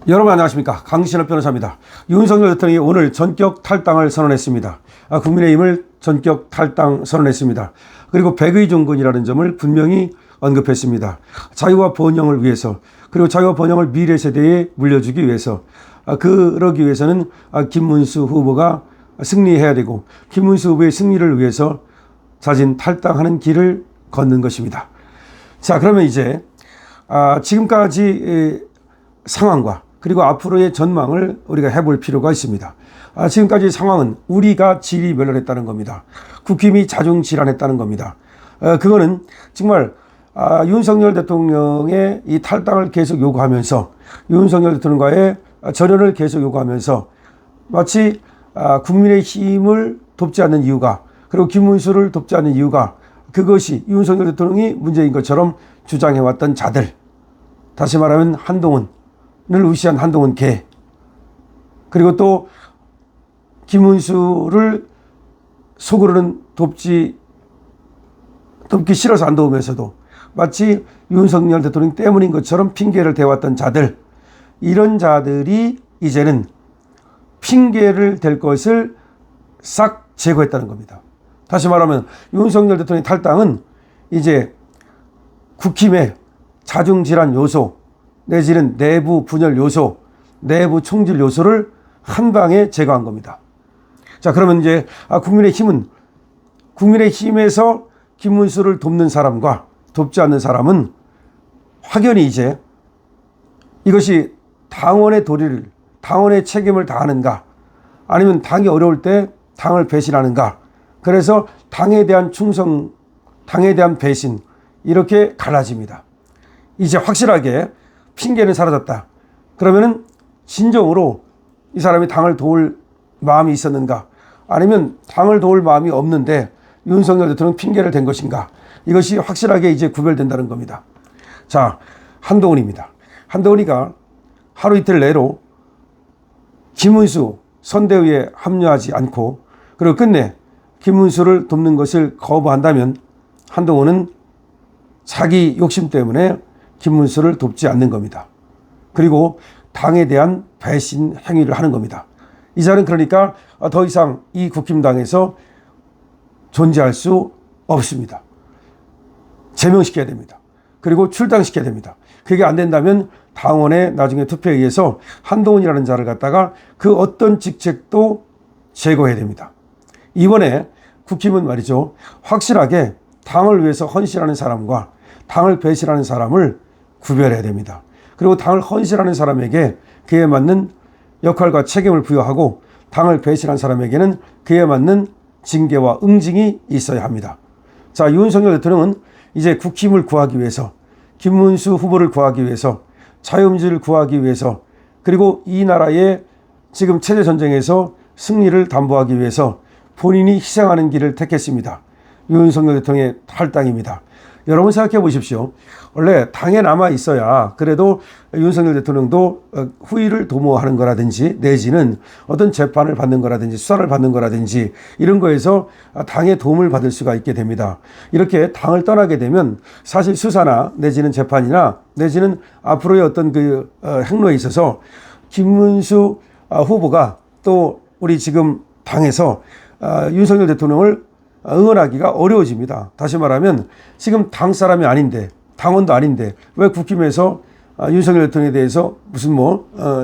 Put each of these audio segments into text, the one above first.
여러분 안녕하십니까, 강신업 변호사입니다. 윤석열 대통령이 오늘 전격 탈당을 선언했습니다. 국민의힘을 전격 탈당 선언했습니다. 그리고 백의종군이라는 점을 분명히 언급했습니다. 자유와 번영을 위해서, 그리고 자유와 번영을 미래 세대에 물려주기 위해서, 그러기 위해서는 김문수 후보가 승리해야 되고, 김문수 후보의 승리를 위해서 자진 탈당하는 길을 걷는 것입니다. 자, 그러면 이제 지금까지 상황과 그리고 앞으로의 전망을 우리가 해볼 필요가 있습니다. 지금까지 상황은 우리가 질의멸렬했다는 겁니다. 국힘이 자중질환했다는 겁니다. 그거는 정말 윤석열 대통령의 이 탈당을 계속 요구하면서, 윤석열 대통령과의 절연을 계속 요구하면서 마치 국민의힘을 돕지 않는 이유가, 그리고 김문수를 돕지 않는 이유가, 그것이 윤석열 대통령이 문제인 것처럼 주장해왔던 자들, 다시 말하면 한동훈을 의시한 한동훈 개, 그리고 또 김문수를 속으로는 돕기 싫어서 안 도우면서도 마치 윤석열 대통령 때문인 것처럼 핑계를 대왔던 자들, 이런 자들이 이제는 핑계를 댈 것을 싹 제거했다는 겁니다. 다시 말하면 윤석열 대통령의 탈당은 이제 국힘의 자중질환 요소 내지는 내부 분열 요소, 내부 총질 요소를 한 방에 제거한 겁니다. 자, 그러면 이제 국민의힘에서 김문수를 돕는 사람과 돕지 않는 사람은 확연히 이제 이것이 당원의 도리를, 당원의 책임을 다하는가, 아니면 당이 어려울 때 당을 배신하는가, 그래서 당에 대한 충성, 당에 대한 배신, 이렇게 갈라집니다. 이제 확실하게 핑계는 사라졌다. 그러면은 진정으로 이 사람이 당을 도울 마음이 있었는가, 아니면 당을 도울 마음이 없는데 윤석열 대통령 핑계를 댄 것인가, 이것이 확실하게 이제 구별된다는 겁니다. 자, 한동훈입니다. 한동훈이가 하루 이틀 내로 김문수 선대위에 합류하지 않고, 그리고 끝내 김문수를 돕는 것을 거부한다면 한동훈은 자기 욕심 때문에 김문수를 돕지 않는 겁니다. 그리고 당에 대한 배신 행위를 하는 겁니다. 이 자는 그러니까 더 이상 이 국힘당에서 존재할 수 없습니다. 제명시켜야 됩니다. 그리고 출당시켜야 됩니다. 그게 안 된다면 당원의 나중에 투표에 의해서 한동훈이라는 자를 갖다가 그 어떤 직책도 제거해야 됩니다. 이번에 국힘은 말이죠, 확실하게 당을 위해서 헌신하는 사람과 당을 배신하는 사람을 구별해야 됩니다. 그리고 당을 헌신하는 사람에게 그에 맞는 역할과 책임을 부여하고, 당을 배신한 사람에게는 그에 맞는 징계와 응징이 있어야 합니다. 자, 윤석열 대통령은 이제 국힘을 구하기 위해서, 김문수 후보를 구하기 위해서, 자유민주를 구하기 위해서, 그리고 이 나라의 지금 체제 전쟁에서 승리를 담보하기 위해서 본인이 희생하는 길을 택했습니다. 윤석열 대통령의 탈당입니다. 여러분 생각해 보십시오. 원래 당에 남아 있어야 그래도 윤석열 대통령도 후위를 도모하는 거라든지, 내지는 어떤 재판을 받는 거라든지 수사를 받는 거라든지, 이런 거에서 당의 도움을 받을 수가 있게 됩니다. 이렇게 당을 떠나게 되면 사실 수사나 내지는 재판이나 내지는 앞으로의 어떤 그 행로에 있어서 김문수 후보가 또 우리 지금 당에서 윤석열 대통령을 응원하기가 어려워집니다. 다시 말하면 지금 당 사람이 아닌데, 당원도 아닌데 왜 국힘에서 윤석열 대통령에 대해서 무슨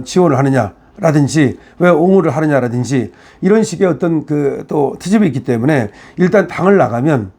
지원을 하느냐라든지, 왜 옹호를 하느냐라든지, 이런 식의 어떤 그 또 트집이 있기 때문에 일단 당을 나가면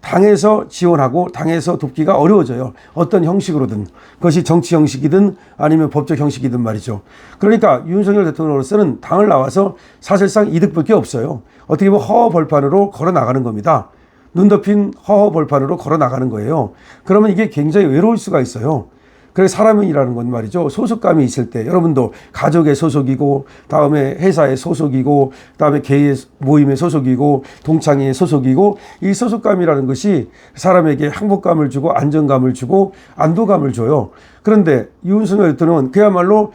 당에서 지원하고 당에서 돕기가 어려워져요. 어떤 형식으로든, 그것이 정치 형식이든 아니면 법적 형식이든 말이죠. 그러니까 윤석열 대통령으로서는 당을 나와서 사실상 이득 볼 게 없어요. 어떻게 보면 허허벌판으로 걸어 나가는 겁니다. 눈 덮인 허허벌판으로 걸어 나가는 거예요. 그러면 이게 굉장히 외로울 수가 있어요. 그래서 사람이라는 건 말이죠, 소속감이 있을 때, 여러분도 가족의 소속이고, 다음에 회사의 소속이고, 다음에 개의 모임의 소속이고, 동창회의 소속이고, 이 소속감이라는 것이 사람에게 행복감을 주고 안정감을 주고 안도감을 줘요. 그런데 윤석열 대통령은 그야말로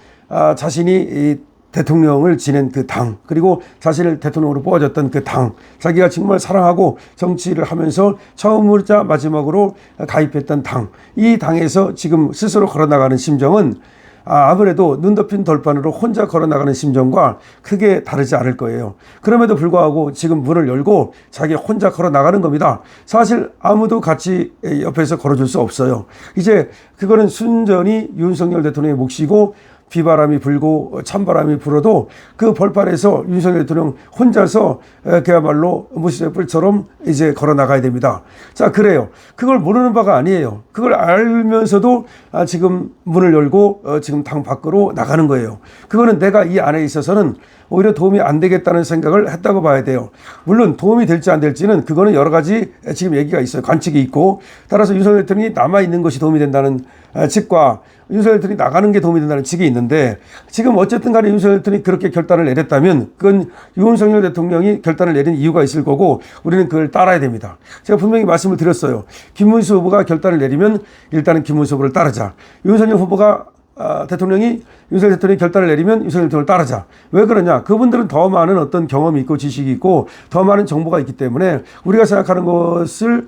자신이 이 대통령을 지낸 그 당, 그리고 자신을 대통령으로 뽑아줬던 그 당, 자기가 정말 사랑하고 정치를 하면서 처음으로자 마지막으로 가입했던 당, 이 당에서 지금 스스로 걸어나가는 심정은 아무래도 눈 덮인 돌판으로 혼자 걸어나가는 심정과 크게 다르지 않을 거예요. 그럼에도 불구하고 지금 문을 열고 자기 혼자 걸어나가는 겁니다. 사실 아무도 같이 옆에서 걸어줄 수 없어요. 이제 그거는 순전히 윤석열 대통령의 몫이고, 비바람이 불고 찬바람이 불어도 그 벌판에서 윤석열 대통령 혼자서 그야말로 무시개뿔처럼 이제 걸어 나가야 됩니다. 자, 그래요. 그걸 모르는 바가 아니에요. 그걸 알면서도 지금 문을 열고 지금 당 밖으로 나가는 거예요. 그거는 내가 이 안에 있어서는 오히려 도움이 안 되겠다는 생각을 했다고 봐야 돼요. 물론 도움이 될지 안 될지는 그거는 여러 가지 지금 얘기가 있어요. 관측이 있고, 따라서 윤석열 대통령이 남아있는 것이 도움이 된다는 측과 윤석열 대통령이 나가는 게 도움이 된다는 측이 있는데, 지금 어쨌든 간에 윤석열 대통령이 그렇게 결단을 내렸다면 그건 윤석열 대통령이 결단을 내린 이유가 있을 거고, 우리는 그걸 따라야 됩니다. 제가 분명히 말씀을 드렸어요. 김문수 후보가 결단을 내리면 일단은 김문수 후보를 따르자. 윤석열 후보가 대통령이 윤석열 대통령이 결단을 내리면 윤석열 대통령을 따르자. 왜 그러냐? 그분들은 더 많은 어떤 경험이 있고 지식이 있고 더 많은 정보가 있기 때문에 우리가 생각하는 것을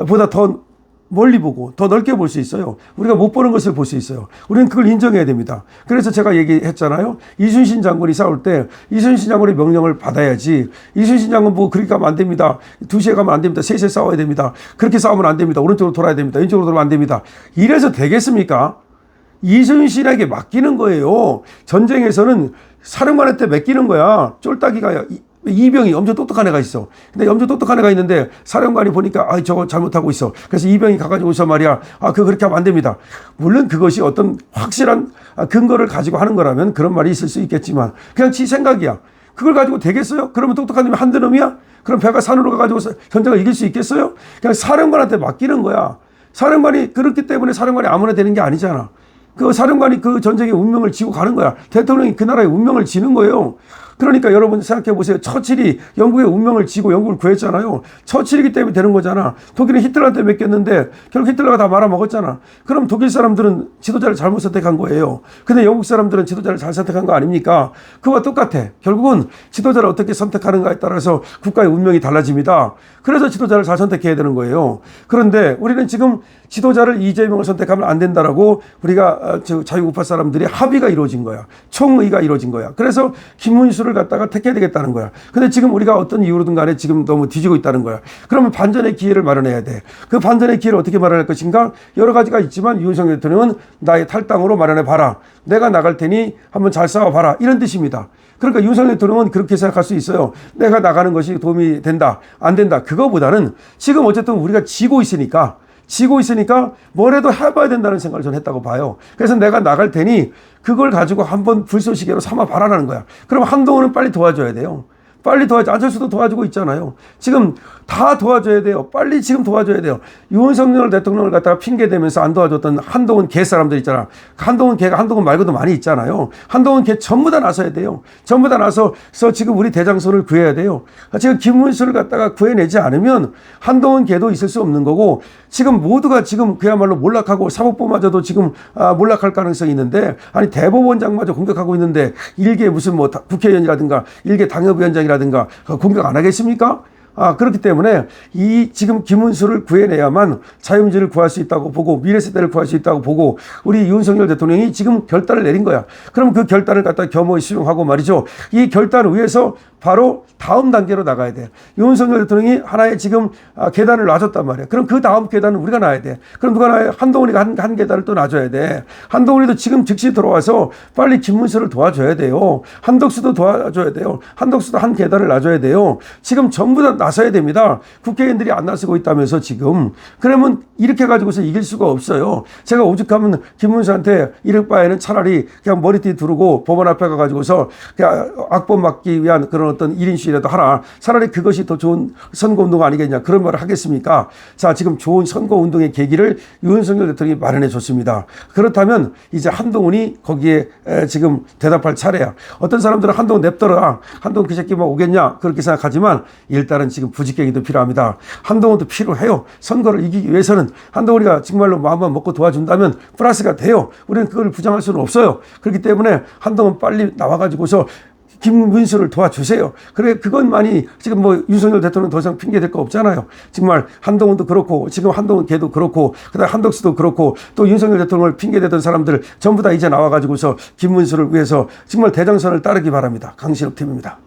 보다 더 멀리 보고 더 넓게 볼 수 있어요. 우리가 못 보는 것을 볼 수 있어요. 우리는 그걸 인정해야 됩니다. 그래서 제가 얘기했잖아요. 이순신 장군이 싸울 때 이순신 장군의 명령을 받아야지, 이순신 장군 보고 그렇게 가면 안 됩니다. 2시에 가면 안 됩니다. 3시에 싸워야 됩니다. 그렇게 싸우면 안 됩니다. 오른쪽으로 돌아야 됩니다. 왼쪽으로 돌아면 안 됩니다. 이래서 되겠습니까? 이순신에게 맡기는 거예요. 전쟁에서는 사령관한테 맡기는 거야. 쫄딱이가, 이병이 엄청 똑똑한 애가 있어. 근데 엄청 똑똑한 애가 있는데 사령관이 보니까 저거 잘못하고 있어. 그래서 이병이 가가지고서 말이야, 그렇게 하면 안 됩니다. 물론 그것이 어떤 확실한 근거를 가지고 하는 거라면 그런 말이 있을 수 있겠지만 그냥 지 생각이야. 그걸 가지고 되겠어요? 그러면 똑똑한 놈이 한두 놈이야? 그럼 배가 산으로 가가지고 전쟁을 이길 수 있겠어요? 그냥 사령관한테 맡기는 거야. 사령관이 그렇기 때문에 사령관이 아무나 되는 게 아니잖아. 그 사령관이 그 전쟁의 운명을 지고 가는 거야. 대통령이 그 나라의 운명을 지는 거예요. 그러니까 여러분 생각해 보세요. 처칠이 영국의 운명을 지고 영국을 구했잖아요. 처칠이기 때문에 되는 거잖아. 독일은 히틀러한테 맡겼는데 결국 히틀러가 다 말아먹었잖아. 그럼 독일 사람들은 지도자를 잘못 선택한 거예요. 근데 영국 사람들은 지도자를 잘 선택한 거 아닙니까? 그와 똑같아. 결국은 지도자를 어떻게 선택하는가에 따라서 국가의 운명이 달라집니다. 그래서 지도자를 잘 선택해야 되는 거예요. 그런데 우리는 지금 지도자를 이재명을 선택하면 안 된다라고 우리가 자유우파 사람들이 합의가 이루어진 거야. 총의가 이루어진 거야. 그래서 김문수를 갖다가 택해야 되겠다는 거야. 근데 지금 우리가 어떤 이유로든 간에 지금 너무 뒤지고 있다는 거야. 그러면 반전의 기회를 마련해야 돼. 그 반전의 기회를 어떻게 마련할 것인가? 여러 가지가 있지만 윤석열 대통령은 나의 탈당으로 마련해 봐라. 내가 나갈 테니 한번 잘 싸워 봐라. 이런 뜻입니다. 그러니까 윤석열 대통령은 그렇게 생각할 수 있어요. 내가 나가는 것이 도움이 된다, 안 된다. 그거보다는 지금 어쨌든 우리가 지고 있으니까 뭘 해도 해봐야 된다는 생각을 저는 했다고 봐요. 그래서 내가 나갈 테니 그걸 가지고 한번 불쏘시개로 삼아 봐라라는 거야. 그럼 한동훈은 빨리 도와줘야 돼요. 빨리 도와줘. 안철수도 도와주고 있잖아요. 지금 다 도와줘야 돼요. 빨리 지금 도와줘야 돼요. 윤석열 대통령을 갖다가 핑계대면서 안 도와줬던 한동훈 개 사람들 있잖아. 한동훈 개가 한동훈 말고도 많이 있잖아요. 한동훈 개 전부 다 나서야 돼요. 전부 다 나서서 지금 우리 대장손을 구해야 돼요. 지금 김문수를 갖다가 구해내지 않으면 한동훈 개도 있을 수 없는 거고, 지금 모두가 지금 그야말로 몰락하고 사법부마저도 지금 몰락할 가능성이 있는데, 아니 대법원장마저 공격하고 있는데 일개 무슨 뭐 국회의원이라든가 일개 당협위원장이라든가 공격 안 하겠습니까? 그렇기 때문에 이 지금 김문수를 구해내야만 자유민주를 구할 수 있다고 보고 미래세대를 구할 수 있다고 보고 우리 윤석열 대통령이 지금 결단을 내린 거야. 그럼 그 결단을 갖다 겸허히 수용하고 말이죠. 이 결단을 위해서 바로 다음 단계로 나가야 돼. 윤석열 대통령이 하나의 지금 계단을 놔줬단 말이야. 그럼 그 다음 계단은 우리가 놔야 돼. 그럼 누가 놔야? 한동훈이가 한 계단을 또 놔줘야 돼. 한동훈이도 지금 즉시 들어와서 빨리 김문수를 도와줘야 돼요. 한덕수도 도와줘야 돼요. 한덕수도 한 계단을 놔줘야 돼요. 지금 전부 다 나서야 됩니다. 국회의원들이 안 나서고 있다면서 지금. 그러면 이렇게 가지고서 이길 수가 없어요. 제가 오죽하면 김문수한테 이럴 바에는 차라리 그냥 머리띠 두르고 법원 앞에 가가지고서 그냥 악법 막기 위한 그런 어떤 1인 시위라도 하라. 차라리 그것이 더 좋은 선거운동 아니겠냐. 그런 말을 하겠습니까? 자, 지금 좋은 선거운동의 계기를 윤석열 대통령이 마련해 줬습니다. 그렇다면 이제 한동훈이 거기에 지금 대답할 차례야. 어떤 사람들은 한동훈 냅둬라. 한동훈 그 새끼 뭐 오겠냐. 그렇게 생각하지만 일단은 지금 부직갱이도 필요합니다. 한동훈도 필요해요. 선거를 이기기 위해서는 한동훈이가 정말로 마음만 먹고 도와준다면 플러스가 돼요. 우리는 그걸 부정할 수는 없어요. 그렇기 때문에 한동훈 빨리 나와가지고서 김문수를 도와주세요. 그래, 그것만이 지금 뭐 윤석열 대통령 더 이상 핑계댈 거 없잖아요. 정말 한동훈도 그렇고, 지금 한동훈 걔도 그렇고, 그 다음에 한덕수도 그렇고, 또 윤석열 대통령을 핑계대던 사람들 전부 다 이제 나와가지고서 김문수를 위해서 정말 대장선을 따르기 바랍니다. 강신업 팀입니다.